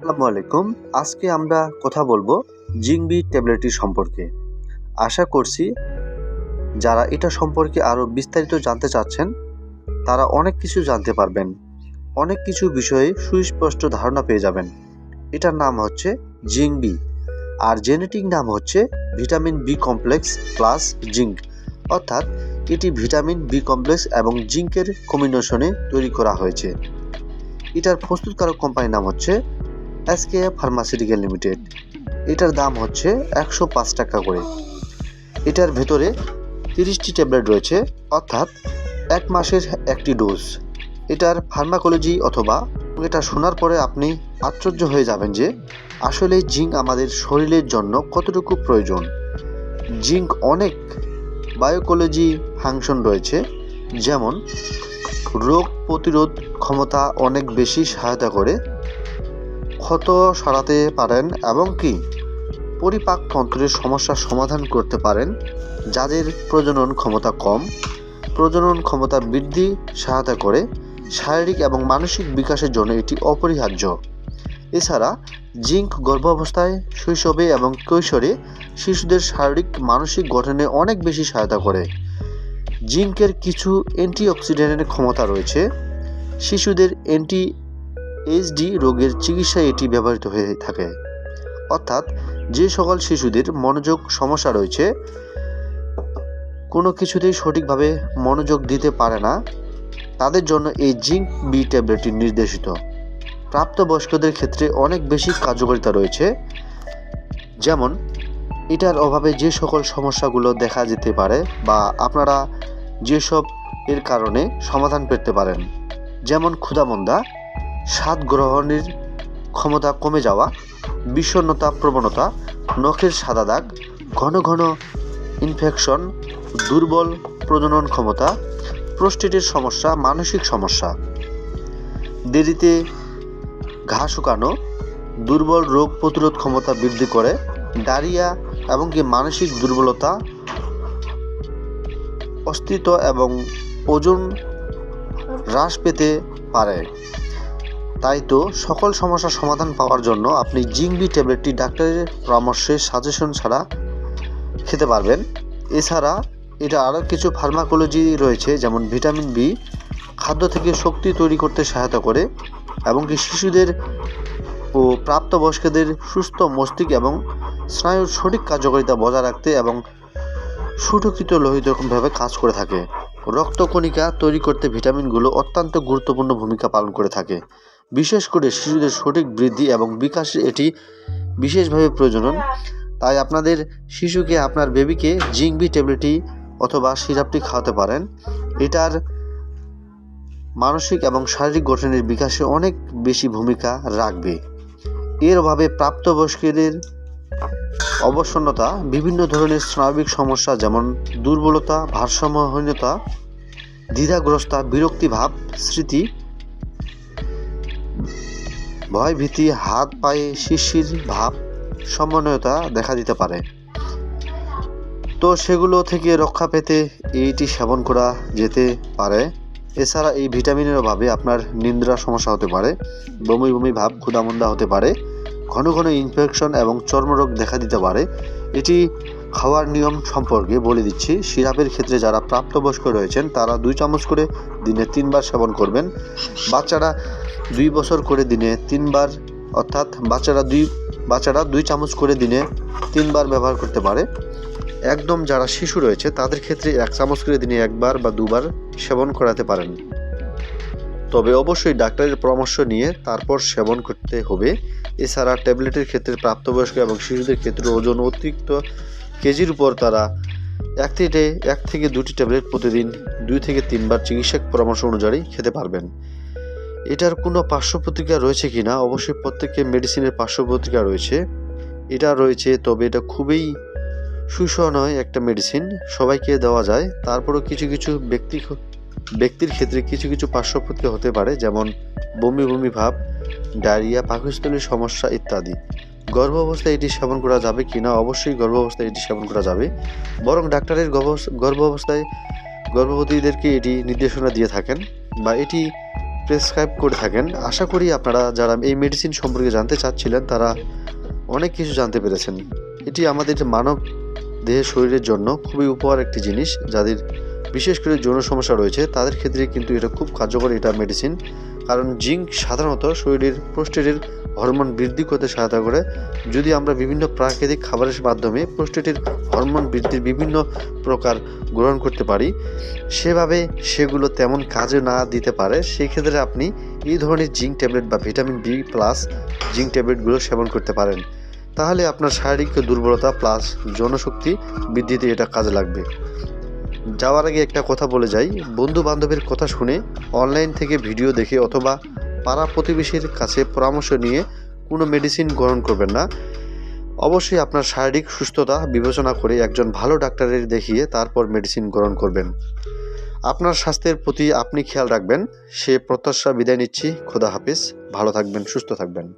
আসসালামু আলাইকুম। আজকে আমরা কথা বলবো জিংবি ট্যাবলেটটি সম্পর্কে। আশা করছি যারা এটা সম্পর্কে আরও বিস্তারিত জানতে চাচ্ছেন তারা অনেক কিছু জানতে পারবেন, অনেক কিছু বিষয়ে সুস্পষ্ট ধারণা পেয়ে যাবেন। এটার নাম হচ্ছে জিংবি, আর জেনেটিক নাম হচ্ছে vitamin B complex plus zinc, অর্থাৎ এটি ভিটামিন বি কমপ্লেক্স এবং জিঙ্কের কম্বিনেশনে তৈরি করা হয়েছে। এটার প্রস্তুতকারক কোম্পানির নাম হচ্ছে এসকেএফ ফার্মাসিউটিক্যাল লিমিটেড। এটার দাম হচ্ছে 105 টাকা করে। এটার ভেতরে 30টি ট্যাবলেট রয়েছে, অর্থাৎ 1 মাসের একটি ডোজ। এটার ফার্মাকোলজি অথবা এটা শোনার পরে আপনি আশ্চর্য হয়ে যাবেন যে আসলে জিঙ্ক আমাদের শরীরের জন্য কতটুকু প্রয়োজন। জিঙ্ক অনেক বায়োকোলজি ফাংশন রয়েছে, যেমন রোগ প্রতিরোধ ক্ষমতা অনেক বেশি সহায়তা করে, ক্ষত সারাতে পারেন এবং কি পরিপাকতন্ত্রের সমস্যার সমাধান করতে পারেন। যাদের প্রজনন ক্ষমতা কম, প্রজনন ক্ষমতা বৃদ্ধি সহায়তা করে। শারীরিক এবং মানসিক বিকাশের জন্য এটি অপরিহার্য। এছাড়া জিঙ্ক গর্ভাবস্থায়, শৈশবে এবং কৈশোরে শিশুদের শারীরিক মানসিক গঠনে অনেক বেশি সহায়তা করে। জিঙ্কের কিছু অ্যান্টিঅক্সিডেন্টের ক্ষমতা রয়েছে। শিশুদের এইচডি রোগের চিকিৎসায় এটি ব্যবহৃত হয়ে থাকে, অর্থাৎ যে সকল শিশুদের মনোযোগ সমস্যা রয়েছে, কোনো কিছুতেই সঠিকভাবে মনোযোগ দিতে পারে না, তাদের জন্য এই জিঙ্ক বি ট্যাবলেটটি নির্দেশিত। প্রাপ্তবয়স্কদের ক্ষেত্রে অনেক বেশি কার্যকারিতা রয়েছে, যেমন এটার অভাবে যে সকল সমস্যাগুলো দেখা যেতে পারে বা আপনারা যেসব এর কারণে সমাধান পেতে পারেন, যেমন ক্ষুধামন্দা, স্বাদ গ্রহণের ক্ষমতা কমে যাওয়া, বিষণ্ণতা প্রবণতা, নখের সাদা দাগ, ঘন ঘন ইনফেকশন, দুর্বল প্রজনন ক্ষমতা, প্রোস্টেটের সমস্যা, মানসিক সমস্যা, দেরিতে ঘা শুকানো, দুর্বল রোগ প্রতিরোধ ক্ষমতা বৃদ্ধি করে, ডায়রিয়া এবং কি মানসিক দুর্বলতা, অস্তিত্ব এবং ওজন হ্রাস পেতে পারে। তাই তো সকল সমস্যার সমাধান পাওয়ার জন্য আপনি জিঙ্ক বি ট্যাবলেটটি ডাক্তারের পরামর্শে সাজেশন ছাড়া খেতে পারবেন। এছাড়া এটা আরও কিছু ফার্মাকোলজি রয়েছে, যেমন ভিটামিন বি খাদ্য থেকে শক্তি তৈরি করতে সহায়তা করে এবং কি শিশুদের ও প্রাপ্তবয়স্কদের সুস্থ মস্তিষ্ক এবং স্নায়ুর সঠিক কার্যকারিতা বজায় রাখতে এবং সুরক্ষিত লোহিতভাবে কাজ করে থাকে। রক্তকণিকা তৈরি করতে ভিটামিনগুলো অত্যন্ত গুরুত্বপূর্ণ ভূমিকা পালন করে থাকে। বিশেষ করে শিশুদের সঠিক বৃদ্ধি এবং বিকাশে এটি বিশেষভাবে প্রয়োজন। তাই আপনাদের শিশুকে, আপনার বেবিকে জিঙ্ক বি ট্যাবলেটটি অথবা সিরাপটি খাওয়াতে পারেন। এটার মানসিক এবং শারীরিক গঠনের বিকাশে অনেক বেশি ভূমিকা রাখবে। এর অভাবে প্রাপ্তবয়স্কদের অবসন্নতা, বিভিন্ন ধরনের স্নায়বিক সমস্যা যেমন দুর্বলতা, ভারসাম্যহীনতা, দ্বিধাগ্রস্তা, বিরক্তিভাব, স্মৃতি, ভয়ভীতি, হাত পায়ে শিরশির ভাব, সমন্বয়তা দেখা দিতে পারে। তো সেগুলো থেকে রক্ষা পেতে এইটি সেবন করা যেতে পারে। এছাড়া এই ভিটামিনের অভাবে আপনার নিদ্রার সমস্যা হতে পারে, বমি বমি ভাব, ক্ষুধামন্দা হতে পারে, ঘন ঘন ইনফেকশন এবং চর্মরোগ দেখা দিতে পারে। এটি খাওয়ার নিয়ম সম্পর্কে বলে দিচ্ছি। সিরাপের ক্ষেত্রে যারা প্রাপ্তবয়স্ক রয়েছেন তারা 2 চামচ করে দিনে 3 বার সেবন করবেন। বাচ্চারা 2 বছর করে দিনে 3 বার, অর্থাৎ বাচ্চারা 2 চামচ করে দিনে 3 বার ব্যবহার করতে পারে। একদম যারা শিশু রয়েছে তাদের ক্ষেত্রে 1 চামচ করে দিনে 1 বার বা 2 বার সেবন করাতে পারেন, তবে অবশ্যই ডাক্তারের পরামর্শ নিয়ে তারপর সেবন করতে হবে। এছাড়া ট্যাবলেটের ক্ষেত্রে প্রাপ্তবয়স্ক এবং শিশুদের ক্ষেত্রে ওজন অতিরিক্ত কেজির উপর তারা 1 থেকে 2টি ট্যাবলেট প্রতিদিন 2 থেকে 3 বার চিকিৎসক পরামর্শ অনুযায়ী খেতে পারবেন। এটার কোনো পার্শ্ব প্রতিক্রিয়া রয়েছে কিনা? অবশ্যই প্রত্যেককে মেডিসিনের পার্শ্ব প্রতিক্রিয়া রয়েছে, এটা রয়েছে, তবে এটা খুবই সুসহ নয় একটা মেডিসিন, সবাইকে দেওয়া যায়। তারপরেও কিছু কিছু ব্যক্তির ক্ষেত্রে কিছু কিছু পার্শ্ব প্রতিক্রিয়া হতে পারে, যেমন বমি বমি ভাব, ডায়রিয়া, পাকস্থলীর সমস্যা ইত্যাদি। গর্ভাবস্থায় এটি সেবন করা যাবে কিনা? অবশ্যই গর্ভাবস্থায় এটি সেবন করা যাবে, বরং ডাক্তারের গর্ভাবস্থায় গর্ভবতীদেরকে এটি নির্দেশনা দিয়ে থাকেন বা এটি প্রেসক্রাইব করে থাকেন। আশা করি আপনারা যারা এই মেডিসিন সম্পর্কে জানতে চাচ্ছিলেন তারা অনেক কিছু জানতে পেরেছেন। এটি আমাদের মানব দেহের শরীরের জন্য খুবই উপকার একটি জিনিস। যাদের বিশেষ করে যৌন সমস্যা রয়েছে তাদের ক্ষেত্রে কিন্তু এটা খুব কার্যকর এটা মেডিসিন। কারণ জিঙ্ক সাধারণত শরীরের প্রোস্টেটের হরমোন বৃদ্ধি করতে সহায়তা করে। যদি আমরা বিভিন্ন প্রাকৃতিক খাবারের মাধ্যমে প্রোস্টেটের হরমোন বৃদ্ধির বিভিন্ন প্রকার গ্রহণ করতে পারি, সেভাবে সেগুলো তেমন কাজে না দিতে পারে, সেই ক্ষেত্রে আপনি এই ধরনের জিঙ্ক ট্যাবলেট বা ভিটামিন বি প্লাস জিঙ্ক ট্যাবলেটগুলো সেবন করতে পারেন। তাহলে আপনার শারীরিক দুর্বলতা প্লাস যৌনশক্তি বৃদ্ধিতে এটা কাজে লাগবে। যাওয়ার আগে একটা কথা বলে যাই, বন্ধু বান্ধবের কথা শুনে অনলাইন থেকে ভিডিও দেখে অথবা পাড়া প্রতিবেশীর কাছে পরামর্শ নিয়ে কোনো মেডিসিন গ্রহণ করবেন না। অবশ্যই আপনার শারীরিক সুস্থতা বিবেচনা করে একজন ভালো ডাক্তারের দেখিয়ে তারপর মেডিসিন গ্রহণ করবেন। আপনার স্বাস্থ্যের প্রতি আপনি খেয়াল রাখবেন। সে প্রত্যাশা বিদায় নিচ্ছি। খোদা হাফেজ। ভালো থাকবেন, সুস্থ থাকবেন।